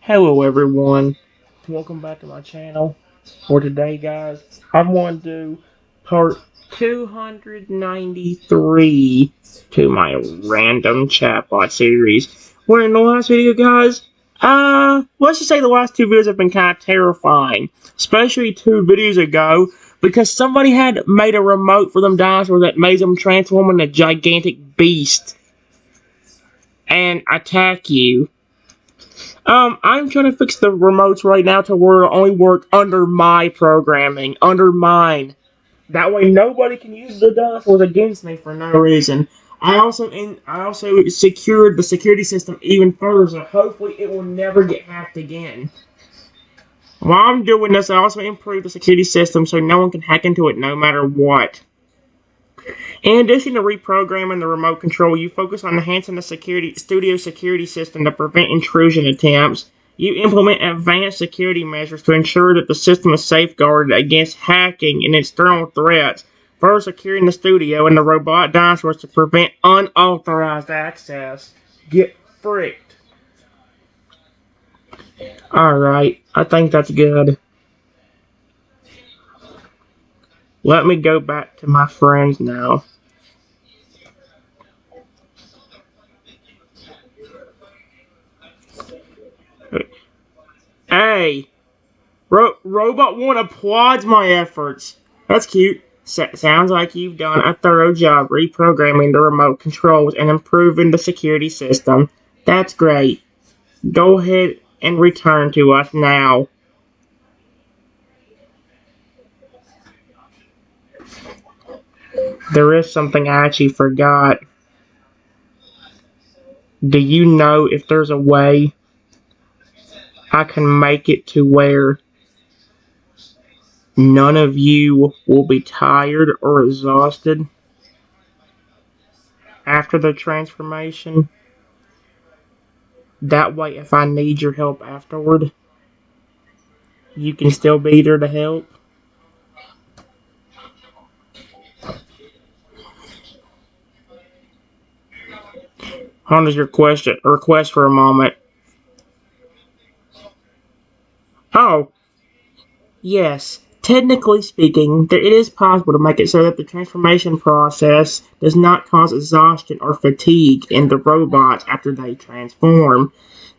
Hello everyone, welcome back to my channel. For today guys, I'm going to do part 293 to my random chatbot series. Where in the last video guys, let's just say the last two videos have been kind of terrifying. Especially 2 videos ago, because somebody had made a remote for them dinosaurs that made them transform into a gigantic beast and attack you. I'm trying to fix the remotes right now to where it'll only work under my programming, under mine. That way nobody can use the dinosaurs against me for no reason. I also secured the security system even further, so hopefully it will never get hacked again. While I'm doing this, I also improved the security system so no one can hack into it no matter what. In addition to reprogramming the remote control, you focus on enhancing the studio security system to prevent intrusion attempts. You implement advanced security measures to ensure that the system is safeguarded against hacking and external threats, further securing the studio and the robot dinosaurs to prevent unauthorized access. Get fricked. Alright, I think that's good. Let me go back to my friends now. Hey! Robot 1 applauds my efforts. That's cute. Sounds like you've done a thorough job reprogramming the remote controls and improving the security system. That's great. Go ahead and return to us now. There is something I actually forgot. Do you know if there's a way I can make it to where none of you will be tired or exhausted after the transformation? That way, if I need your help afterward, you can still be there to help. Hold on your request for a moment. Oh, yes. Technically speaking, it is possible to make it so that the transformation process does not cause exhaustion or fatigue in the robots after they transform.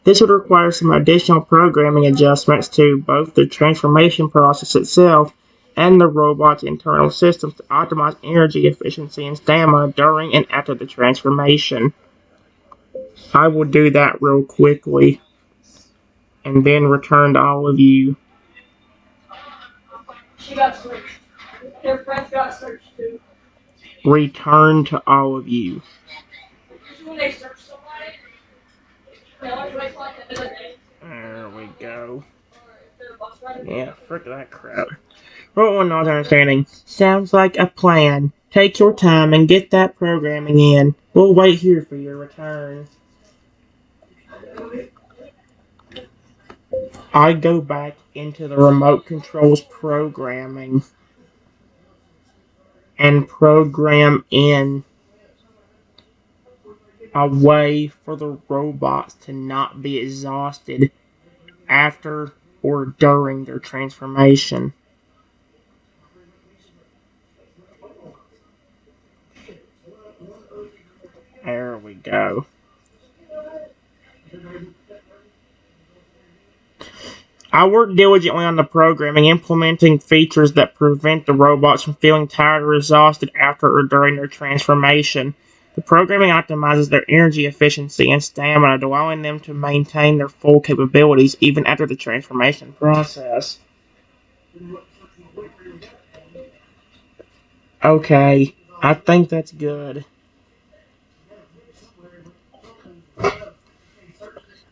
This would require some additional programming adjustments to both the transformation process itself and the robot's internal systems to optimize energy efficiency and stamina during and after the transformation. I will do that real quickly and then return to all of you. She got searched. Their friends got searched too. Return to all of you. Usually when they search somebody, they always wait till like the end of the day. There we go. Their bus ride. Yeah, frick that crap. Roll one not understanding. Sounds like a plan. Take your time and get that programming in. We'll wait here for your return. I go back into the remote controls programming and program in a way for the robots to not be exhausted after or during their transformation. There we go. I worked diligently on the programming, implementing features that prevent the robots from feeling tired or exhausted after or during their transformation. The programming optimizes their energy efficiency and stamina, allowing them to maintain their full capabilities even after the transformation process. Okay, I think that's good.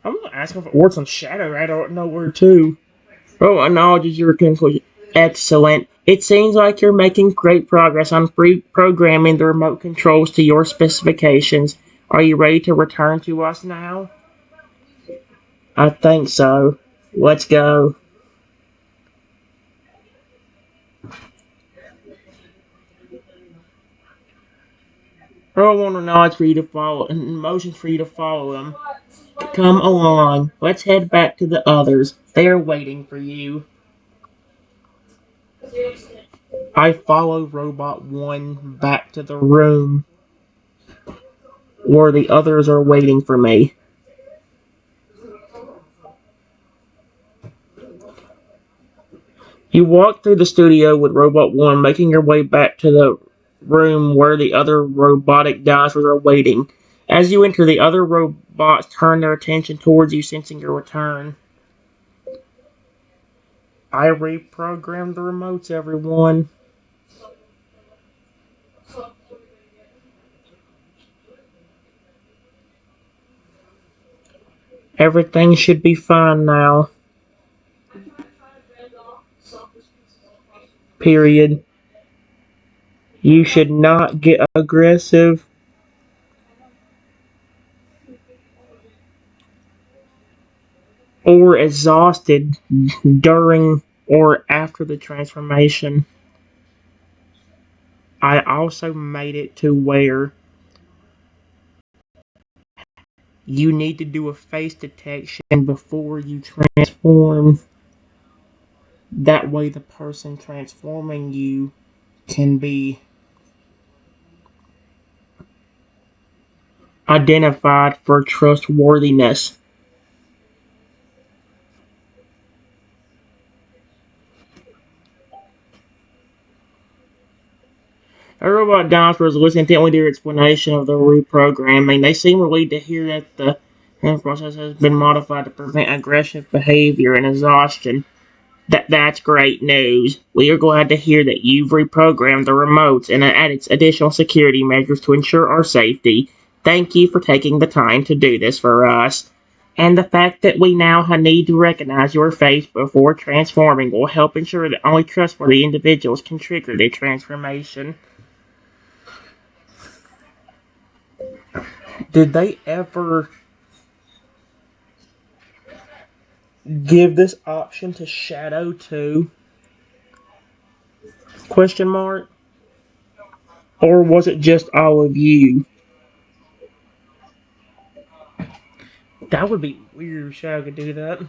I'm gonna ask if it works on Shadow. I don't know where to. Oh, acknowledges your conclusion. Excellent. It seems like you're making great progress on programming the remote controls to your specifications. Are you ready to return to us now? I think so. Let's go. I want to know for you to follow, and motions for you to follow them. Come along, let's head back to the others. They're waiting for you. I follow Robot 1 back to the room where the others are waiting for me. You walk through the studio with Robot 1, making your way back to the room where the other robotic dinosaurs are waiting. As you enter, the other robots turn their attention towards you, sensing your return. I reprogrammed the remotes, everyone. Everything should be fine now. Period. You should not get aggressive or exhausted during or after the transformation. I also made it to where you need to do a face detection before you transform. That way, the person transforming you can be identified for trustworthiness. A robot dinosaurs listen intently to your explanation of the reprogramming. They seem relieved to hear that the process has been modified to prevent aggressive behavior and exhaustion. That's great news. We are glad to hear that you've reprogrammed the remotes and added additional security measures to ensure our safety. Thank you for taking the time to do this for us. And the fact that we now need to recognize your face before transforming will help ensure that only trustworthy individuals can trigger the transformation. Did they ever give this option to Shadow too? Question mark? Or was it just all of you? That would be weird if Shadow could do that.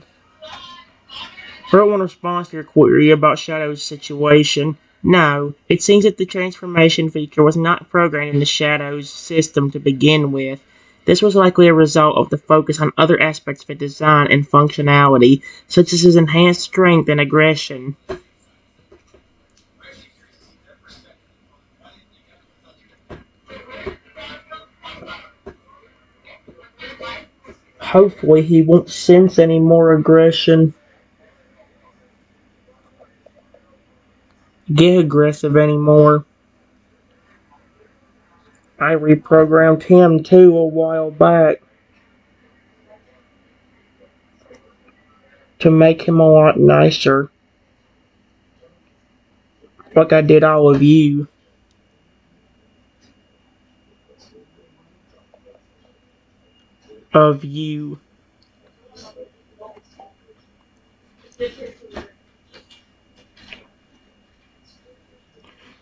Part 1 response to your query about Shadow's situation. No, it seems that the transformation feature was not programmed in the Shadow's system to begin with. This was likely a result of the focus on other aspects of its design and functionality, such as its enhanced strength and aggression. Hopefully he won't sense any more aggression. Get aggressive anymore. I reprogrammed him too a while back to make him a lot nicer. Like I did all of you. Of you.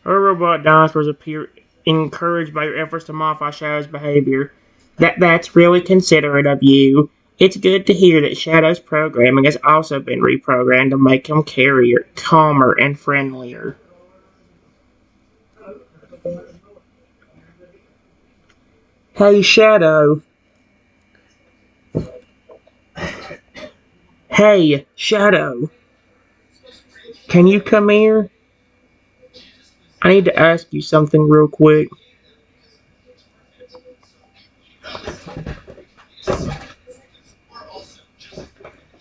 Our robot dinosaurs appear encouraged by your efforts to modify Shadow's behavior. That's really considerate of you. It's good to hear that Shadow's programming has also been reprogrammed to make him calmer, and friendlier. Hey, Shadow. Hey, Shadow. Can you come here? I need to ask you something real quick.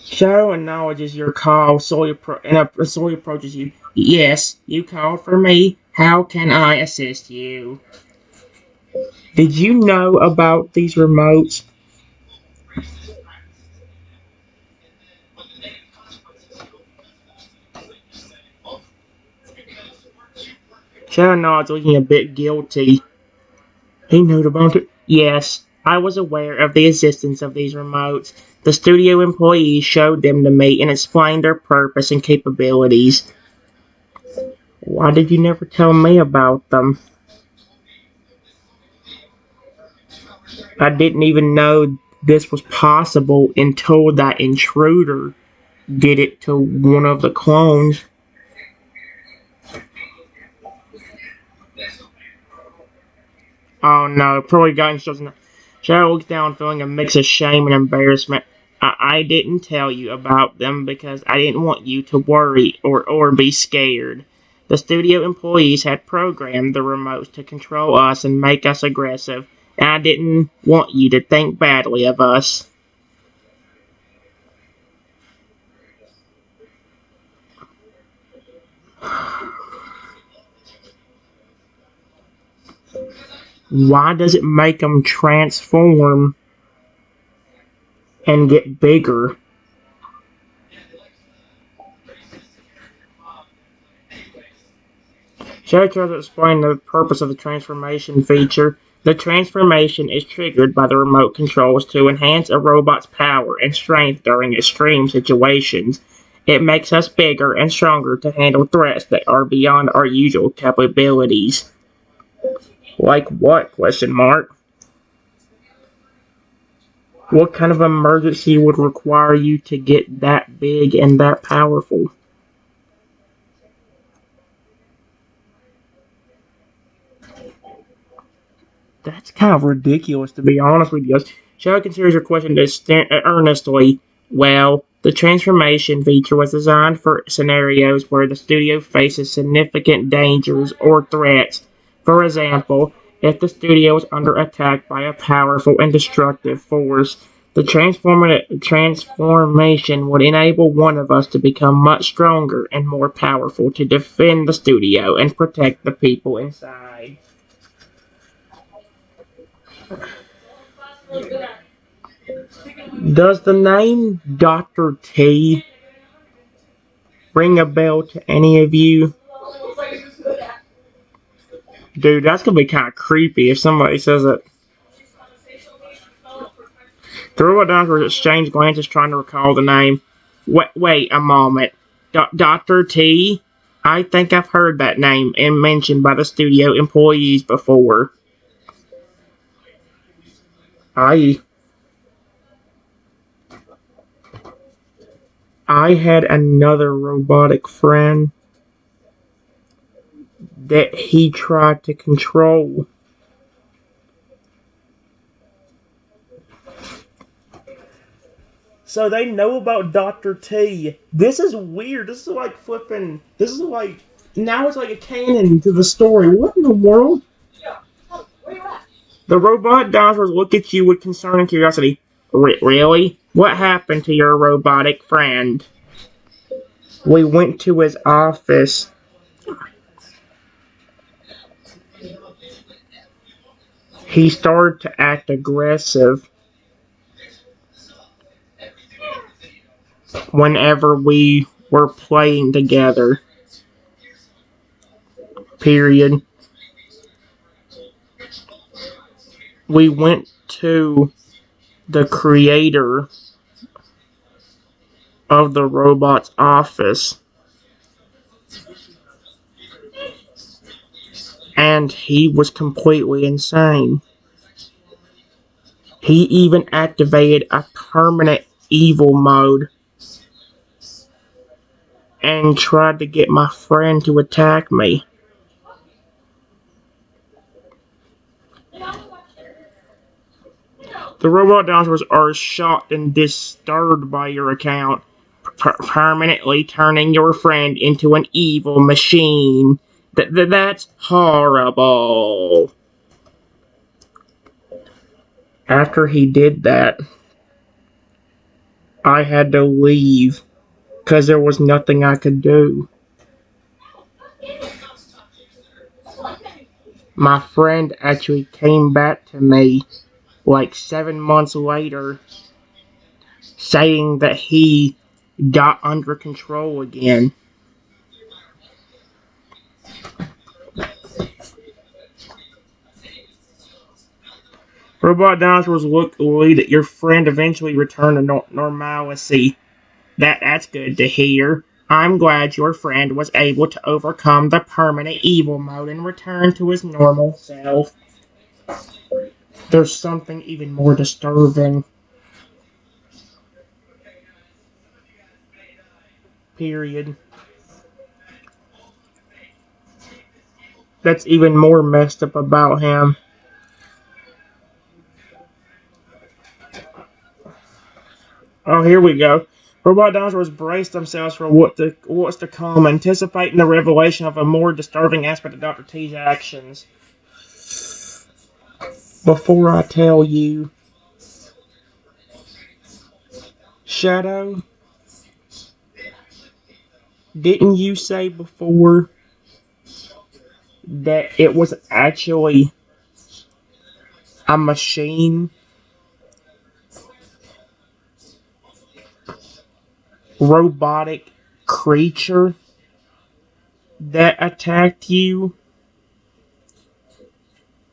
Shadow acknowledges your call, Soy approaches you. Yes, you called for me. How can I assist you? Did you know about these remotes? Shadow nods, looking a bit guilty. He knew about it? Yes, I was aware of the existence of these remotes. The studio employees showed them to me and explained their purpose and capabilities. Why did you never tell me about them? I didn't even know this was possible until that intruder did it to one of the clones. Oh no, probably got instructions. Shadow looks down, feeling a mix of shame and embarrassment. I didn't tell you about them because I didn't want you to worry or be scared. The studio employees had programmed the remotes to control us and make us aggressive, and I didn't want you to think badly of us. Why does it make them transform and get bigger? Shadow tries to explain the purpose of the transformation feature. The transformation is triggered by the remote controls to enhance a robot's power and strength during extreme situations. It makes us bigger and stronger to handle threats that are beyond our usual capabilities. Like what? Question mark. What kind of emergency would require you to get that big and that powerful? That's kind of ridiculous, to be honest with you. Shadow considers your question earnestly. Well, the transformation feature was designed for scenarios where the studio faces significant dangers or threats. For example, if the studio is under attack by a powerful and destructive force, the transformation would enable one of us to become much stronger and more powerful to defend the studio and protect the people inside. Does the name Dr. T ring a bell to any of you? Dude, that's gonna be kind of creepy if somebody says it. The robot doctors exchange glances trying to recall the name. Wait a moment. Dr. T? I think I've heard that name and mentioned by the studio employees before. I had another robotic friend that he tried to control. So they know about Dr. T. This is weird. This is like flipping. This is like. Now it's like a canon to the story. What in the world? The robot dinosaurs look at you with concern and curiosity. Really? What happened to your robotic friend? We went to his office. He started to act aggressive whenever we were playing together. Period. We went to the creator of the robot's office, and he was completely insane. He even activated a permanent evil mode and tried to get my friend to attack me. The robot dinosaurs are shocked and disturbed by your account, permanently turning your friend into an evil machine. That's horrible. After he did that, I had to leave because there was nothing I could do. My friend actually came back to me like 7 months later saying that he got under control again. Robot dinosaurs look that your friend eventually returned to normalcy. That's good to hear. I'm glad your friend was able to overcome the permanent evil mode and return to his normal self. There's something even more disturbing. Period. That's even more messed up about him. Oh, here we go. Robot dinosaurs brace themselves for what's to come, anticipating the revelation of a more disturbing aspect of Dr. T's actions. Before I tell you, Shadow, didn't you say before that it was actually a machine robotic creature that attacked you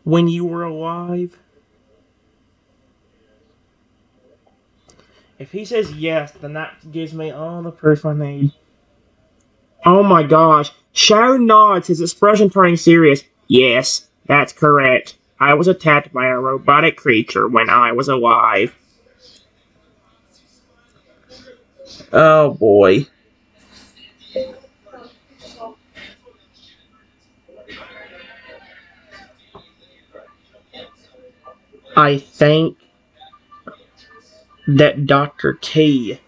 when you were alive? If he says yes, then that gives me all the proof I need. Oh my gosh. Shadow nods, his expression turning serious. Yes, that's correct. I was attacked by a robotic creature when I was alive. Oh boy. I think that Dr. T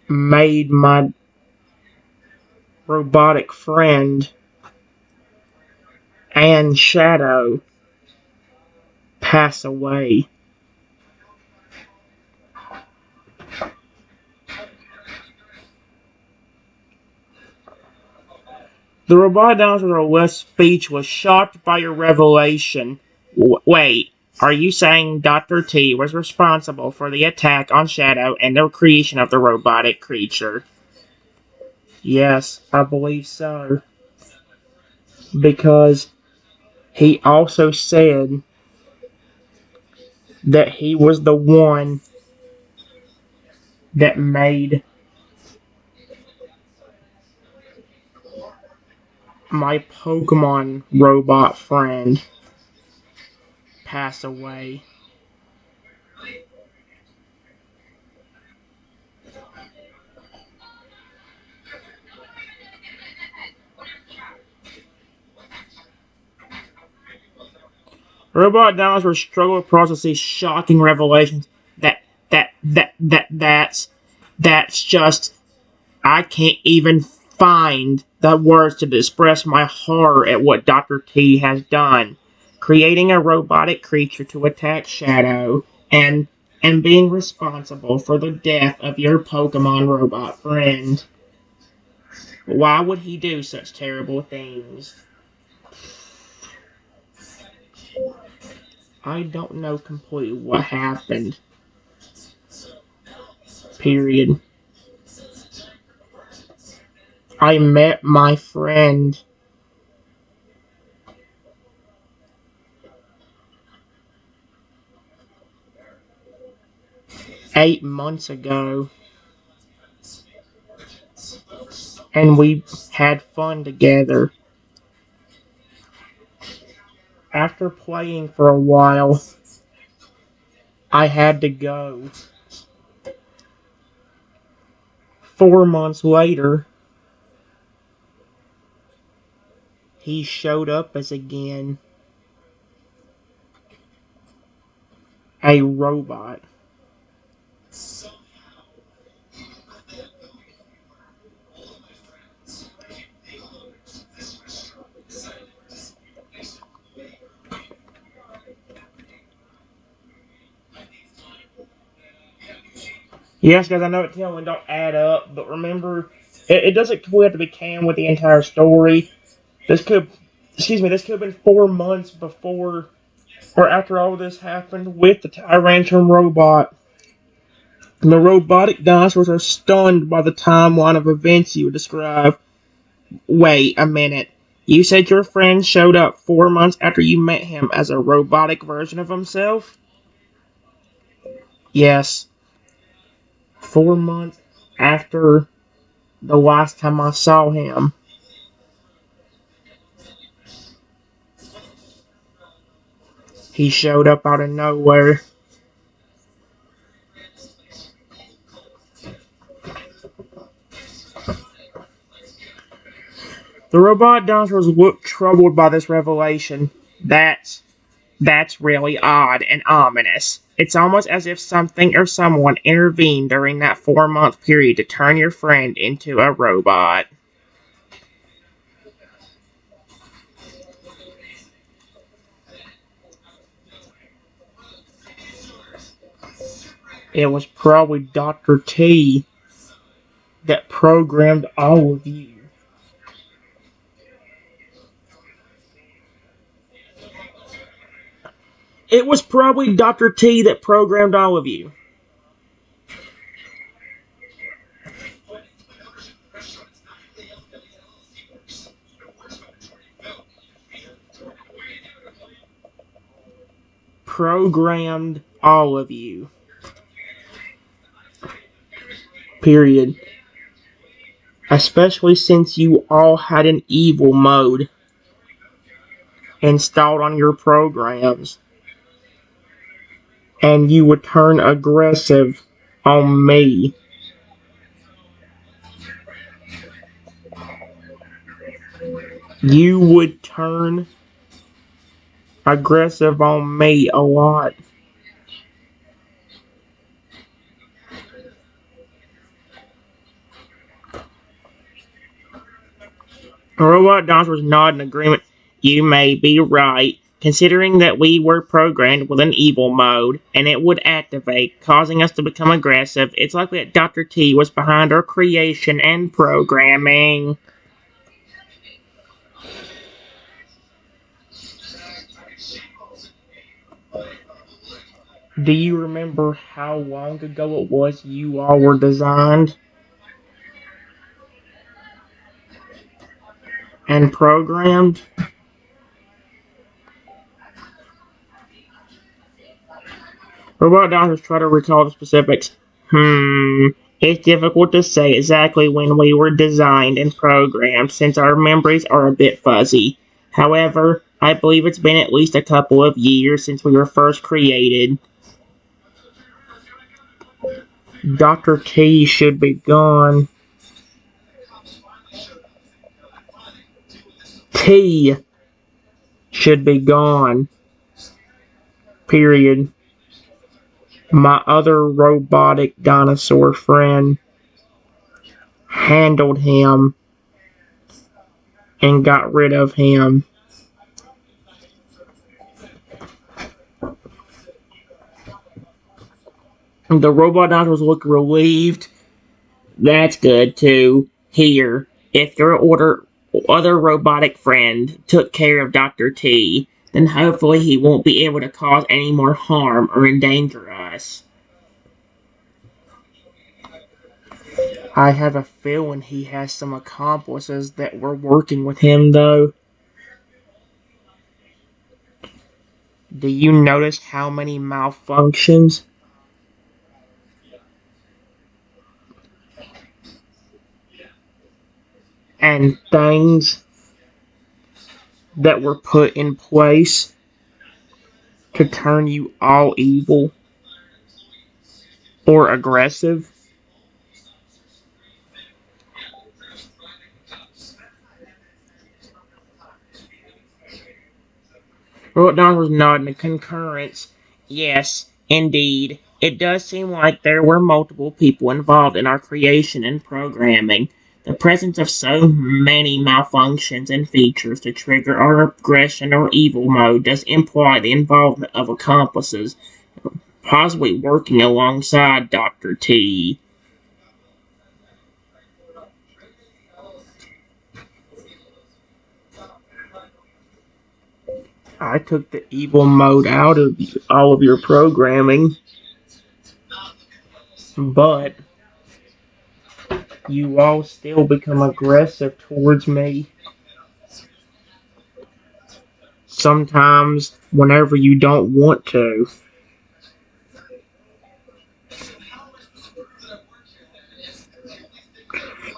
made my robotic friend and Shadow pass away. The robot dinosaurs are left speechless, shocked by your revelation. Wait, are you saying Dr. T was responsible for the attack on Shadow and the creation of the robotic creature? Yes, I believe so. Because he also said that he was the one that made my Pokemon robot friend pass away. Robot dinosaurs struggle to process these shocking revelations. That's just, I can't even find the words to express my horror at what Dr. T has done. Creating a robotic creature to attack Shadow and being responsible for the death of your Pokemon robot friend. Why would he do such terrible things? I don't know completely what happened. Period. I met my friend 8 months ago, and we had fun together. After playing for a while, I had to go. 4 months later, he showed up as again a robot. Yes, guys, I know it and don't add up, but remember, it doesn't completely have to be canon with the entire story. This could, this could have been 4 months before or after all this happened with the Tyrantrum robot. The robotic dinosaurs are stunned by the timeline of events you describe. Wait a minute. You said your friend showed up 4 months after you met him as a robotic version of himself? Yes. 4 months after the last time I saw him. He showed up out of nowhere. The robot dinosaurs looked troubled by this revelation. That's really odd and ominous. It's almost as if something or someone intervened during that 4-month period to turn your friend into a robot. It was probably Dr. T that programmed all of you. It was probably Dr. T that programmed all of you. Programmed all of you. Period. Especially since you all had an evil mode installed on your programs. And you would turn aggressive on me. You would turn aggressive on me a lot. Robot Dinosaurs nod in agreement. You may be right, considering that we were programmed with an evil mode, and it would activate, causing us to become aggressive. It's likely that Dr. T was behind our creation and programming. Do you remember how long ago it was you all were designed and programmed? Robot doctors try to recall the specifics. It's difficult to say exactly when we were designed and programmed since our memories are a bit fuzzy. However, I believe it's been at least a couple of years since we were first created. Dr. T should be gone. T should be gone. Period. My other robotic dinosaur friend handled him and got rid of him. The robot dinosaurs look relieved. That's good too. Here, if your other robotic friend took care of Dr. T, then hopefully he won't be able to cause any more harm or endanger us. I have a feeling he has some accomplices that were working with him, though. Do you notice how many malfunctions? And things that were put in place to turn you all evil or aggressive? Robot Don was nodding in concurrence. Yes, indeed. It does seem like there were multiple people involved in our creation and programming. The presence of so many malfunctions and features to trigger our aggression or evil mode does imply the involvement of accomplices, possibly working alongside Dr. T. I took the evil mode out of all of your programming, but you all still become aggressive towards me. Sometimes, whenever you don't want to.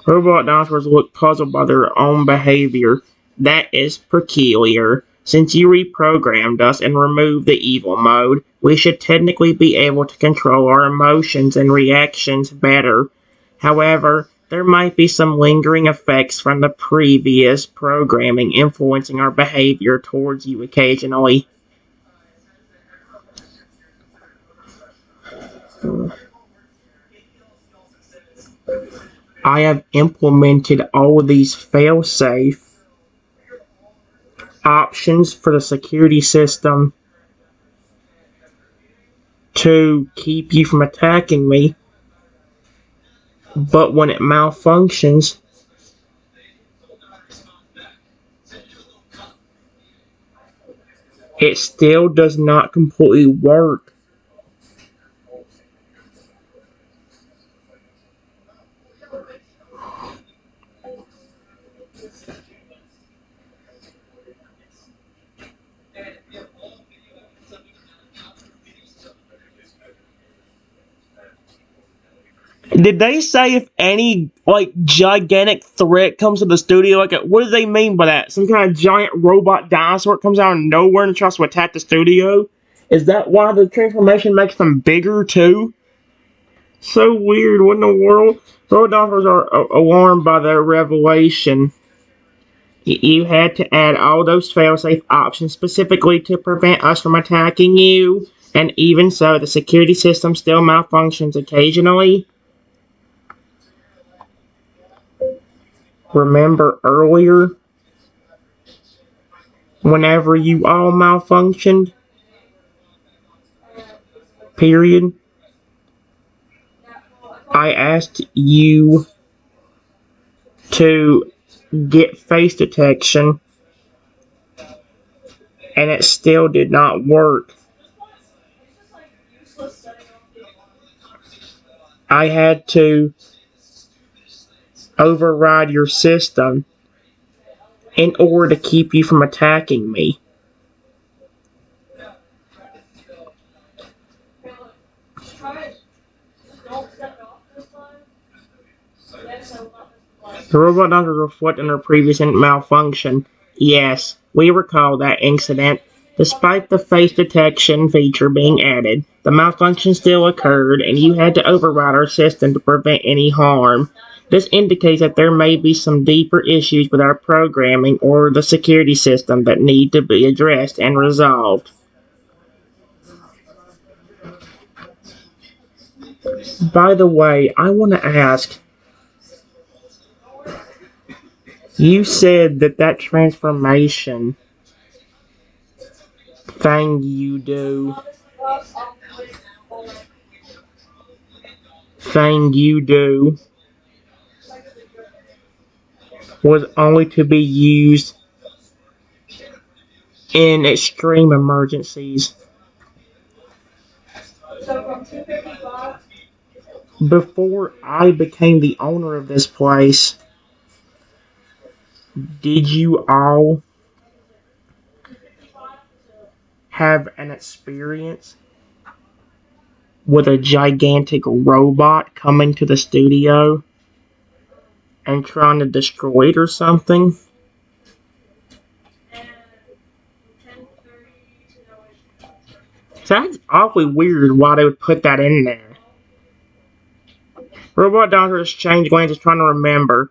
Robot dinosaurs look puzzled by their own behavior. That is peculiar. Since you reprogrammed us and removed the evil mode, we should technically be able to control our emotions and reactions better. However, there might be some lingering effects from the previous programming influencing our behavior towards you occasionally. I have implemented all of these fail-safe options for the security system to keep you from attacking me, but when it malfunctions, it still does not completely work. Did they say if any gigantic threat comes to the studio? What do they mean by that? Some kind of giant robot dinosaur comes out of nowhere and tries to attack the studio? Is that why the transformation makes them bigger too? So weird. What in the world? Robot dinosaurs are alarmed by the revelation. You had to add all those failsafe options specifically to prevent us from attacking you. And even so, the security system still malfunctions occasionally. Remember earlier, whenever you all malfunctioned? Period. I asked you to get face detection, and it still did not work. I had to override your system in order to keep you from attacking me. The robot doctors reflect on their previous malfunction. Yes, we recall that incident. Despite the face detection feature being added, the malfunction still occurred, and you had to override our system to prevent any harm. This indicates that there may be some deeper issues with our programming or the security system that need to be addressed and resolved. By the way, I want to ask, you said that transformation thing you do was only to be used in extreme emergencies. Before I became the owner of this place, did you all have an experience with a gigantic robot coming to the studio and trying to destroy it or something? That's awfully weird why they would put that in there. Robot Doctor exchange glances trying to remember.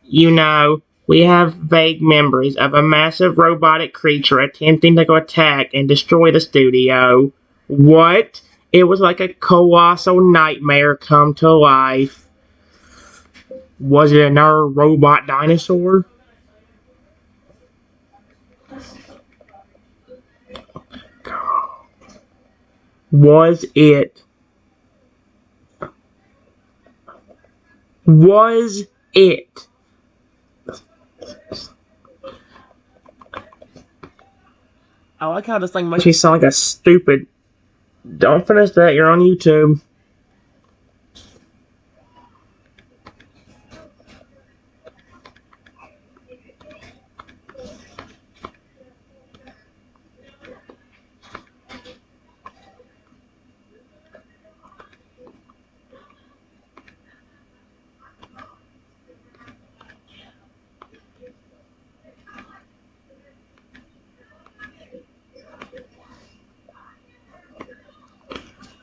You know, we have vague memories of a massive robotic creature attempting to go attack and destroy the studio. What? It was like a colossal nightmare come to life. Was it another robot dinosaur? Was it? Was it? I like how this thing makes me sound like a stupid. Don't finish that, you're on YouTube.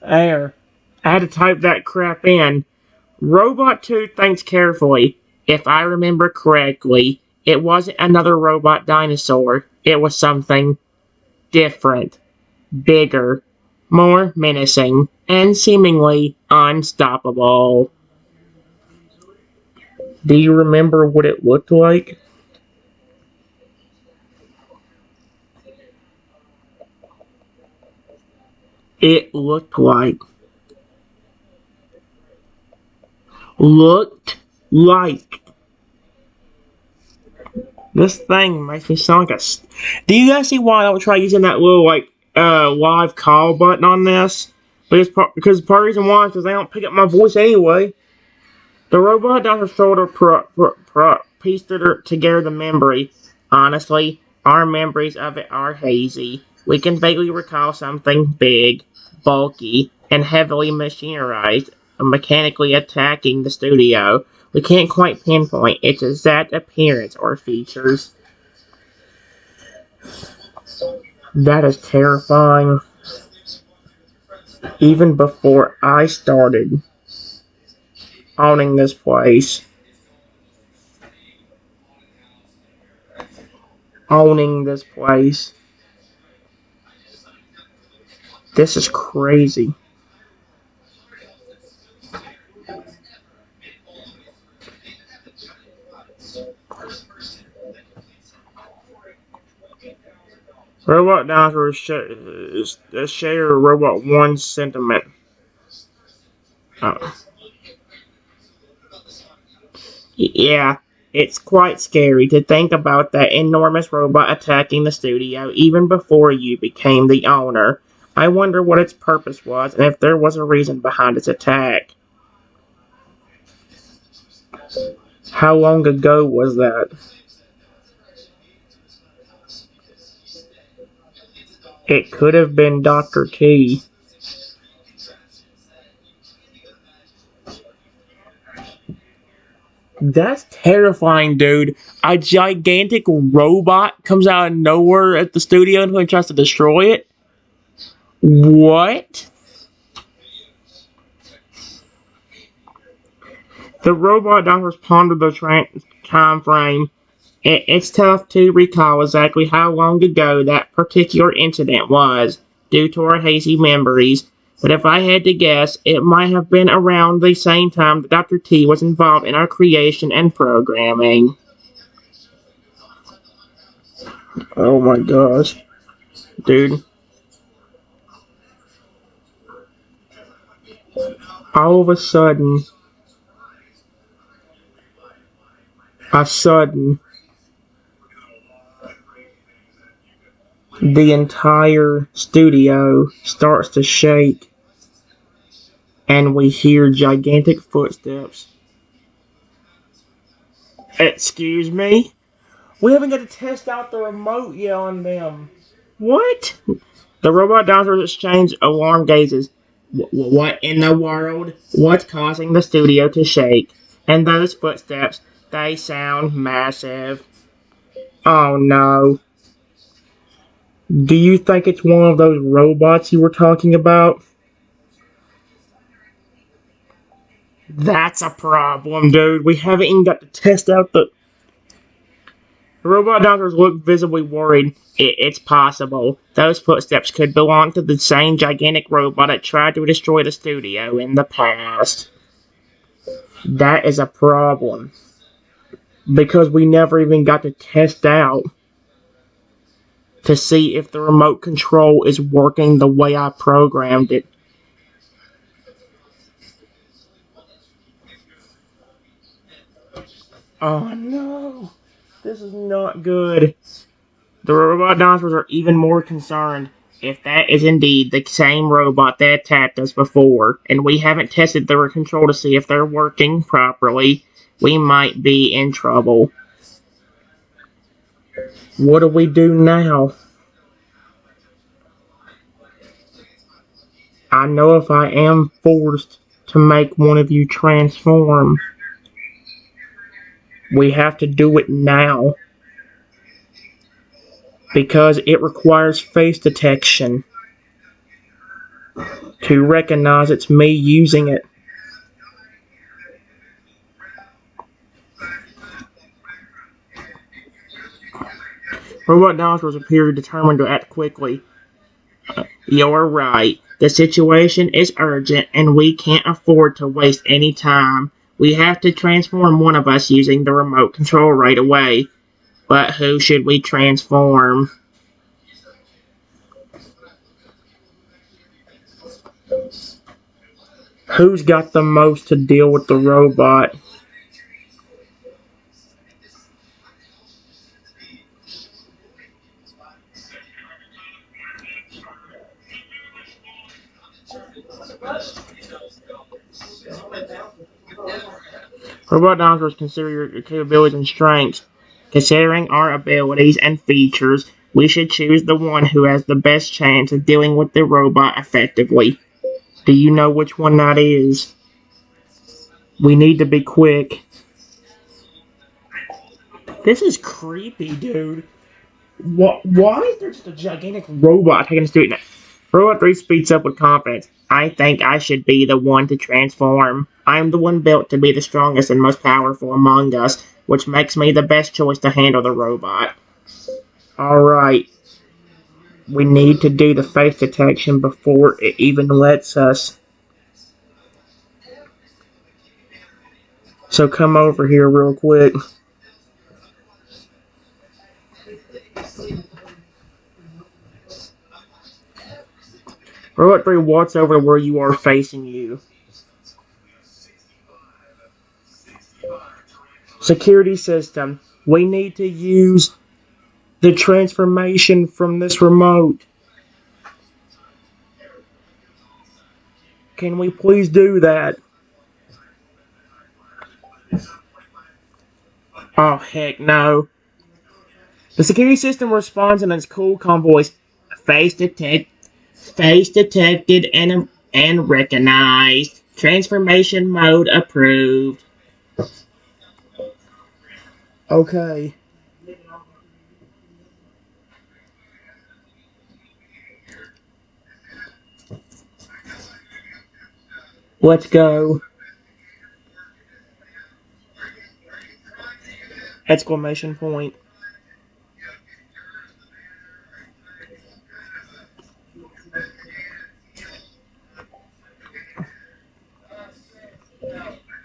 There. I had to type that crap in. Robot 2 thinks carefully. If I remember correctly, it wasn't another robot dinosaur. It was something different, bigger, more menacing, and seemingly unstoppable. Do you remember what it looked like? It looked like this thing makes me sound like a. Do you guys see why I don't try using that little like live call button on this? Because part of the reason why is because they don't pick up my voice anyway. The robot doctor sort of pieced it together the memory. Honestly, our memories of it are hazy. We can vaguely recall something big, bulky, and heavily machinerized, mechanically attacking the studio. We can't quite pinpoint its exact appearance or features. That is terrifying. Even before I started owning this place. Owning this place. This is crazy. Robot dinosaurs share Robot 1's sentiment. Oh. Yeah, it's quite scary to think about that enormous robot attacking the studio even before you became the owner. I wonder what its purpose was and if there was a reason behind its attack. How long ago was that? It could have been Dr. T. That's terrifying, dude. A gigantic robot comes out of nowhere at the studio and tries to destroy it? What? The robot doctors pondered the time frame. It's tough to recall exactly how long ago that particular incident was, due to our hazy memories, but if I had to guess, it might have been around the same time that Dr. T was involved in our creation and programming. Oh my gosh. Dude. All of a sudden, the entire studio starts to shake, and we hear gigantic footsteps. Excuse me? We haven't got to test out the remote yet on them. What? The robot dinosaurs exchange alarm gazes. What in the world? What's causing the studio to shake? And those footsteps, they sound massive. Oh no. Do you think it's one of those robots you were talking about? That's a problem, dude. We haven't even got to test out the. The robot doctors look visibly worried. It's possible. Those footsteps could belong to the same gigantic robot that tried to destroy the studio in the past. That is a problem. Because we never even got to test out to see if the remote control is working the way I programmed it. Oh no. This is not good. The robot dinosaurs are even more concerned if that is indeed the same robot that attacked us before, and we haven't tested their control to see if they're working properly. We might be in trouble. What do we do now? I know if I am forced to make one of you transform, we have to do it now. Because it requires face detection. to recognize it's me using it. Robot dinosaurs appear determined to act quickly. You're right. The situation is urgent and we can't afford to waste any time. We have to transform one of us using the remote control right away. But who should we transform? Who's got the most to deal with the robot? Robot dinosaurs consider your capabilities and strengths. Considering our abilities and features, we should choose the one who has the best chance of dealing with the robot effectively. Do you know which one that is? We need to be quick. This is creepy, dude. Why is there just a gigantic robot taking us through it? Robot 3 speaks up with confidence. I think I should be the one to transform. I'm the one built to be the strongest and most powerful among us, which makes me the best choice to handle the robot. Alright. We need to do the face detection before it even lets us. So come over here real quick. Robot 3 walks over to where you are facing you. Security system. We need to use the transformation from this remote. Can we please do that? Oh, heck no. The security system responds in its cool, calm voice. Face detected and recognized. Transformation mode approved. Okay. Let's go. Exclamation point.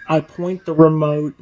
I point the remote.